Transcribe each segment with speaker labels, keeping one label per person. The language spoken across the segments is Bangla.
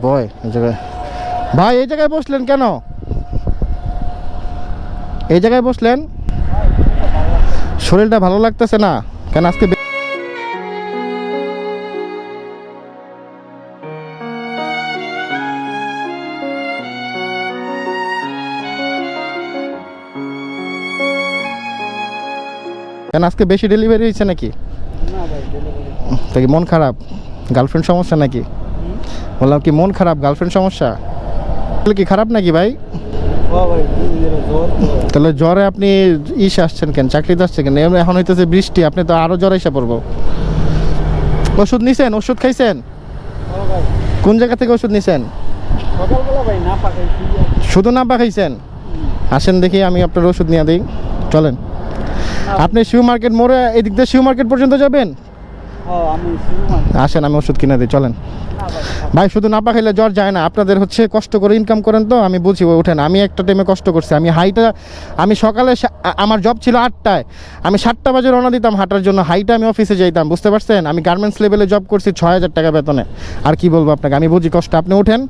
Speaker 1: বয় এই জায়গায়। ভাই এই জায়গায় বসলেন কেন? এই জায়গায় বসলেন? শরীরটা ভালো লাগতেছে না কেন আজকে? কেন আজকে বেশি ডেলিভারি হয়েছে নাকি?
Speaker 2: না ভাই ডেলিভারি
Speaker 1: তাই মন খারাপ? গার্লফ্রেন্ড সমস্যা নাকি? বললাম কি মন খারাপ, গার্লফ্রেন্ড সমস্যা? তাহলে কি খারাপ নাকি ভাই?
Speaker 2: ও ভাই জ্বর তো।
Speaker 1: তাহলে জ্বরে আপনি আসছেন কেন, চাকরিতে আসছে কেন? এখন হইতেছে বৃষ্টি, আপনি তো আরো জ্বর এসে পড়বো। ওষুধ নিছেন? ওষুধ খাইছেন?
Speaker 2: ও ভাই
Speaker 1: কোন জায়গা থেকে ওষুধ নিছেন?
Speaker 2: সকালবেলা ভাই না পাকাইছি।
Speaker 1: শুধু নাপা খাইছেন? আসেন দেখি আমি আপনার ওষুধ নিয়ে দিই, চলেন। আপনি শিউ মার্কেট মোড়ে এদিক দিয়ে শিউ মার্কেট পর্যন্ত যাবেন?
Speaker 2: ও আমি শুরু
Speaker 1: আসেন আমি ওষুধ কিনে দিই, চলেন।
Speaker 2: না ভাই
Speaker 1: ভাই শুধু নাপা খাইলে জ্বর যায় না, আপনাদের হচ্ছে কষ্ট করে ইনকাম করেন তো আমি বুঝি, ওঠেন। আমি একটা টাইমে কষ্ট করছি, আমি সকালে আমার জব ছিল 8টায়, আমি 7টা বাজে রওনা দিতাম হাঁটার জন্য, হাইটা আমি অফিসে যাইতাম, বুঝতে পারছেন? আমি গার্মেন্টস লেভেলে জব করছি, 6000 টাকা বেতনে। আর কি বলবো আপনাকে, আমি বুঝি কষ্ট। আপনি ওঠেন,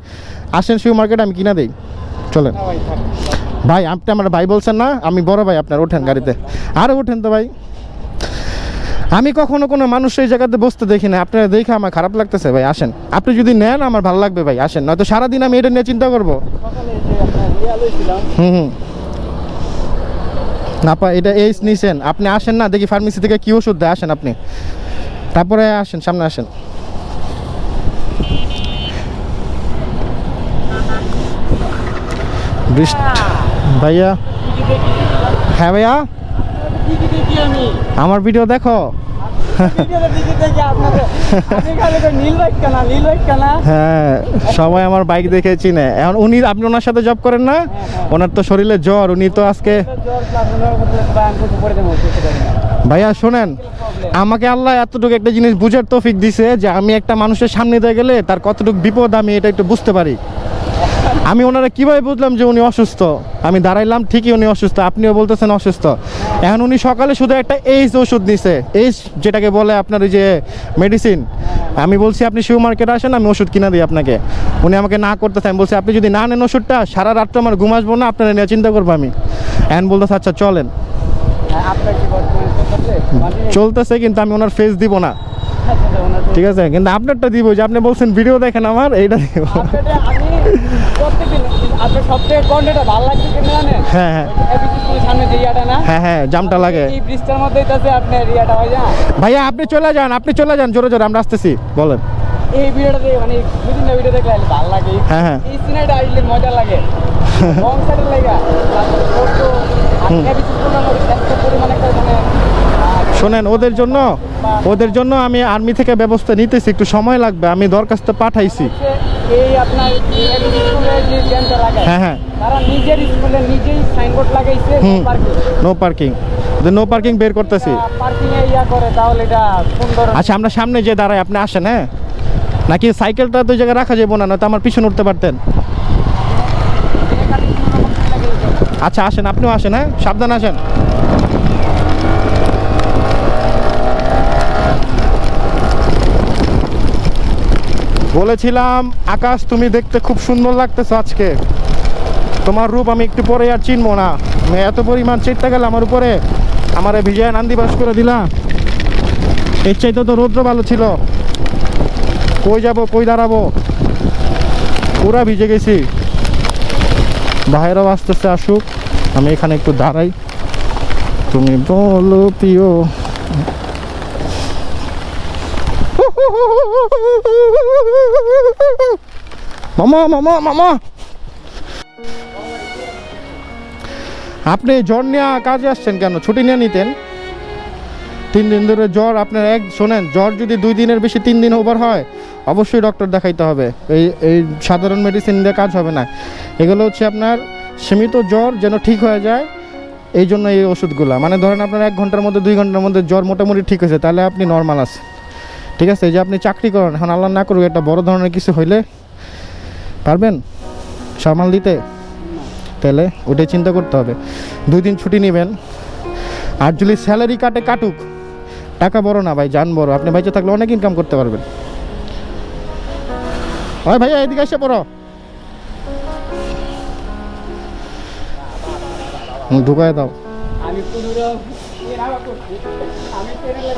Speaker 1: আসেন শিউ মার্কেট, আমি কিনা দিই, চলেন।
Speaker 2: না ভাই থাক।
Speaker 1: ভাই আপনি আমার ভাই বলছেন না, আমি বড় ভাই আপনার, ওঠেন গাড়িতে। আরে ওঠেন তো ভাই। আমি কখনো কোনো মানুষ এই জায়গাতে বসতে দেখি না, আপনারা দেখে আমার খারাপ লাগতেছে ভাই। আসেন, আপনি যদি নেন আমার ভালো লাগবে ভাই, আসেন, নয়তো সারাদিন আমি এটা নিয়ে চিন্তা করবো।
Speaker 2: সকালে যে আপনার রিয়া লইছিলাম
Speaker 1: হুম নাপা এটা এই নিছেন আপনি, আসেন না দেখি ফার্মেসি থেকে কি ওষুধ দেয়, আসেন আপনি, তারপরে আসেন, সামনে আসেন। বৃষ্টি ভাইয়া। হ্যাঁ ভাইয়া,
Speaker 2: দিদি দেখি আমি
Speaker 1: আমার ভিডিও দেখো।
Speaker 2: ভিডিওতে দিদি দেখি আপনাদের আপনি খালি তো নীল বাইক কেনা
Speaker 1: হ্যাঁ, সবাই আমার বাইক দেখে চিনে। এখন আপনি ওনার সাথে জব করেন না? ওনার তো শরীরে জ্বর, উনি তো আজকে।
Speaker 2: জ্বর প্লাস ওনার মধ্যে বায়ান করতে পড়ে দেবো
Speaker 1: ভাইয়া শোনেন, আমাকে আল্লাহ এতটুকু একটা জিনিস বুঝার তৌফিক দিছে যে আমি একটা মানুষের সামনে দিয়ে গেলে তার কতটুকু বিপদ আমি এটা একটু বুঝতে পারি। আমি ওনারা কিভাবে বুঝলাম যে উনি অসুস্থ? আমি দাঁড়াইলাম ঠিকই উনি অসুস্থ, আপনিও বলতেছেন অসুস্থ। এখন উনি সকালে শুধু একটা এইচ ওষুধ নিছে, এইচ যেটাকে বলে আপনার ওই যে মেডিসিন। আমি বলছি আপনি শিউ মার্কেটে আসেন, আমি ওষুধ কিনা দিই আপনাকে। উনি আমাকে না করতেছে, আমি বলছি আপনি যদি না নেন ওষুধটা সারা রাত্রে আমার ঘুম আসবো না, আপনারা নিয়ে চিন্তা করবো আমি। এখন বলতেছে আচ্ছা চলেন।
Speaker 2: আপনার কি বর্তমানে চলতেছে?
Speaker 1: চলতেছে, কিন্তু আমি ওনার ফেস দিব না, ঠিক আছে? কিন্তু আপনারটা দিব, যে আপনি বলছেন ভিডিও দেখেন আমার, এইটা দিব।
Speaker 2: আমি প্রত্যেকদিন আপনার সবথেকে কন্টেন্টটা ভালো লাগছে কেন জানেন?
Speaker 1: হ্যাঁ হ্যাঁ
Speaker 2: এবিসি স্কুলের সামনে যে ইয়াটা না,
Speaker 1: হ্যাঁ হ্যাঁ, জামটা লাগে।
Speaker 2: এই ব্রিজটার মধ্যেই তো আছে আপনার ইয়াটা ভাই না।
Speaker 1: ভাইয়া আপনি চলে যান, আপনি চলে যান, জোরে জোরে আমরা আসতেছি, বলেন।
Speaker 2: এই ভিডিওটা দেখে মানে দুই তিনটা ভিডিও দেখলে ভালো লাগে।
Speaker 1: হ্যাঁ হ্যাঁ
Speaker 2: এই সিনেমাটা আসলে মজা লাগে। লং সাইডের লাগা ফটো আপনি এবিসি স্কুলের মধ্যে এত পরিমাণ একটা মানে
Speaker 1: শোনেন, ওদের জন্য আমি আর্মি থেকে ব্যবস্থা নিতেছি, একটু সময় লাগবে, আমি দরখাস্ত পাঠাইছি।
Speaker 2: এই আপনার এবিসি স্কুলের যে জ্যামটা লাগায়,
Speaker 1: হ্যাঁ হ্যাঁ,
Speaker 2: তারা নিজের স্কুলে নিজেই সাইনবোর্ড লাগাইছে parking.
Speaker 1: No parking, no parking বের করতেছি।
Speaker 2: পার্কিং এ ইয়া করে তাহলে এটা সুন্দর।
Speaker 1: আচ্ছা আমরা সামনে যে দাঁড়াই, আপনি আসেন। হ্যাঁ, নাকি সাইকেলটা তো ওই জায়গায় রাখা যাবো না, নয়তো আমার পিছনে উঠতে পারতেন। আচ্ছা আসেন, আপনিও আসেন, হ্যাঁ সাবধান আসেন। বলেছিলাম আকাশ তুমি দেখতে খুব সুন্দর লাগতেছো আজকে, তোমার রূপ আমি একটু পরে আর চিনবো না। আমি এত পরিমাণ চেষ্টা গেল আমার উপরে, আমারে ভিজায় নান্দিবাস করে দিলা। এর চাইতে তো রৌদ্র ভালো ছিল। কই যাব, কই দাঁড়াবো, পুরা ভিজে গেছি। বাইরেও আসতেছে, আসুক, আমি এখানে একটু দাঁড়াই। তুমি বলো প্রিয়। মামা মামা মামা, আপনি জ্বর নিয়ে কাজে আসছেন কেন? ছুটি নিয়ে নিতেন। 3 দিন ধরে জ্বর আপনার। শোনেন, জ্বর যদি 2 দিনের বেশি 3 দিন ওভার হয় অবশ্যই ডক্টর দেখাইতে হবে। এই সাধারণ মেডিসিন দিয়ে কাজ হবে না। এগুলো হচ্ছে আপনার সীমিত জ্বর যেন ঠিক হয়ে যায়, এই জন্য এই ওষুধগুলো। মানে ধরেন আপনার 1 ঘন্টার মধ্যে 2 ঘন্টার মধ্যে জ্বর মোটামুটি ঠিক হয়েছে, তাহলে আপনি নর্মাল আছেন, ঠিক আছে? এই যে আপনি চাকরি করেন, এখন আল্লাহ না করুক একটা বড় ধরনের কিছু হইলে পারবেন সামাল দিতে? তাহলে ওটাই চিন্তা করতে হবে। 2 দিন ছুটি নেবেন। আর যদি স্যালারি কাটুক, টাকা বড় না ভাই, জান বড়। আপনি বাইচে থাকলে অনেক ইনকাম করতে পারবেন। হয় ভাইয়া এদিকে এসে পড়ো। ঢুকায় দাও।
Speaker 2: আমি পুনরায় এর আবার করছি আমি ট্রেনের